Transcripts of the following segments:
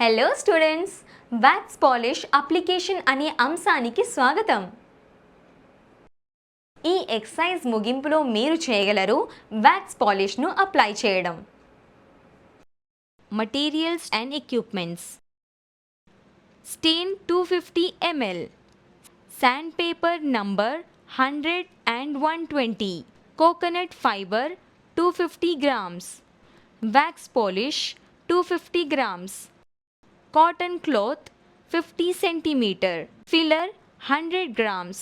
Hello students, wax polish application అనే అంశానికి స్వాగతం. ఈ ఎక్సర్సైజ్ ముగింపులో మీరు చేయగలరు వ్యాక్స్ పాలిష్ను అప్లై చేయడం. Materials and equipments: stain 250 ml, sand paper number 100 and 120, coconut fibre 250 grams, wax polish 250 grams, cotton cloth 50 centimeter, filler 100 grams.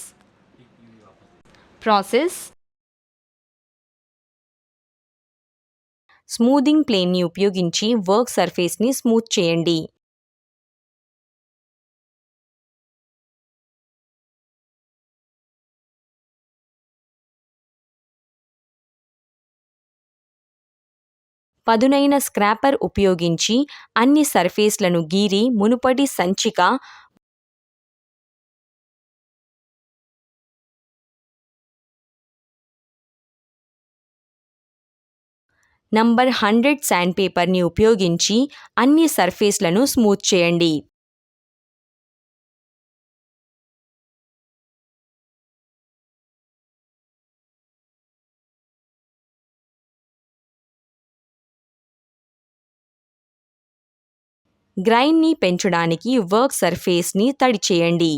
Process: స్మూదింగ్ ప్లేన్ని ఉపయోగించి వర్క్ సర్ఫేస్ని స్మూత్ చేయండి. పదునైన స్క్రాపర్ ఉపయోగించి అన్ని సర్ఫేస్లను గీరి మునుపటి సంచిక నంబర్ 100 శాండ్ పేపర్ని ఉపయోగించి అన్ని సర్ఫేస్లను స్మూత్ చేయండి. గ్రైన్ని పెంచడానికి వర్క్ సర్ఫేస్ని తడి చేయండి.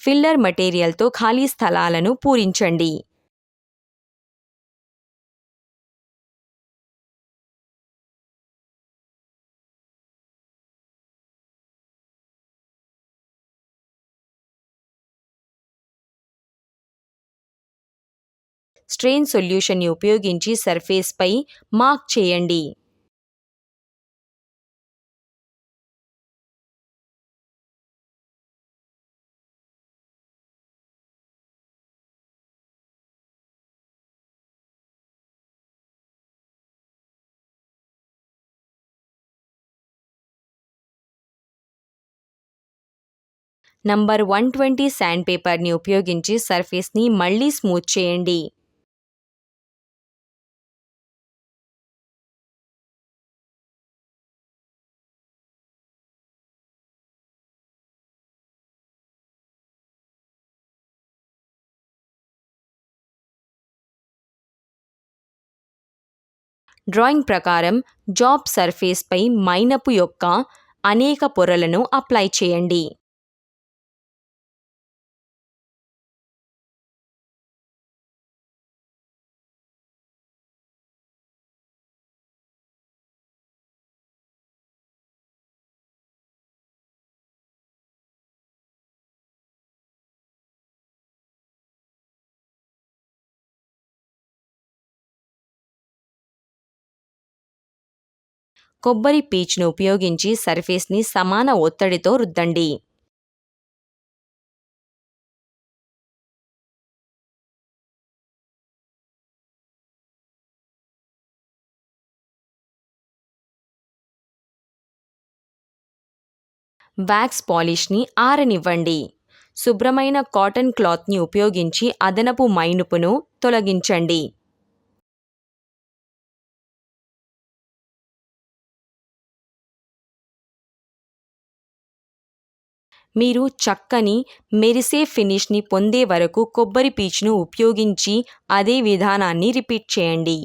ఫిల్లర్ మెటీరియల్తో ఖాళీ స్థలాలను పూరించండి. స్ట్రెయిన్ సొల్యూషన్ని ఉపయోగించి సర్ఫేస్పై మార్క్ చేయండి. నంబర్ 120 శాండ్ పేపర్ని ఉపయోగించి సర్ఫేస్ని మళ్ళీ స్మూత్ చేయండి. డ్రాయింగ్ ప్రకారం జాబ్ సర్ఫేస్పై మైనపు యొక్క అనేక పొరలను అప్లై చేయండి. కొబ్బరి పీచును ఉపయోగించి సర్ఫేస్ని సమాన ఒత్తిడితో రుద్దండి. వ్యాక్స్ పాలిష్ని ఆరనివ్వండి. శుభ్రమైన కాటన్ క్లాత్ని ఉపయోగించి అదనపు మైనుపును తొలగించండి. మీరు చక్కని మెరిసే ఫినిష్ని పొందే వరకు కొబ్బరి పీచును ఉపయోగించి అదే విధానాన్ని రిపీట్ చేయండి.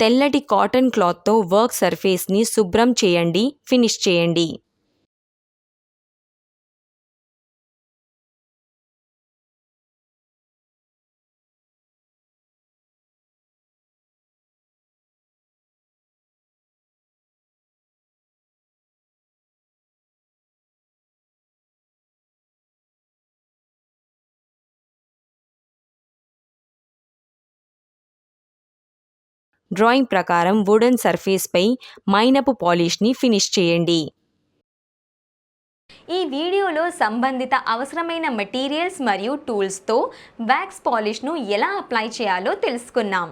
తెల్లటి కాటన్ క్లాత్తో వర్క్ సర్ఫేస్ని శుభ్రం చేయండి, ఫినిష్ చేయండి. డ్రాయింగ్ ప్రకారం వుడెన్ సర్ఫేస్పై మైనపు పాలిష్ని ఫినిష్ చేయండి. ఈ వీడియోలో సంబంధిత అవసరమైన మెటీరియల్స్ మరియు టూల్స్తో వ్యాక్స్ పాలిష్ను ఎలా అప్లై చేయాలో తెలుసుకున్నాం.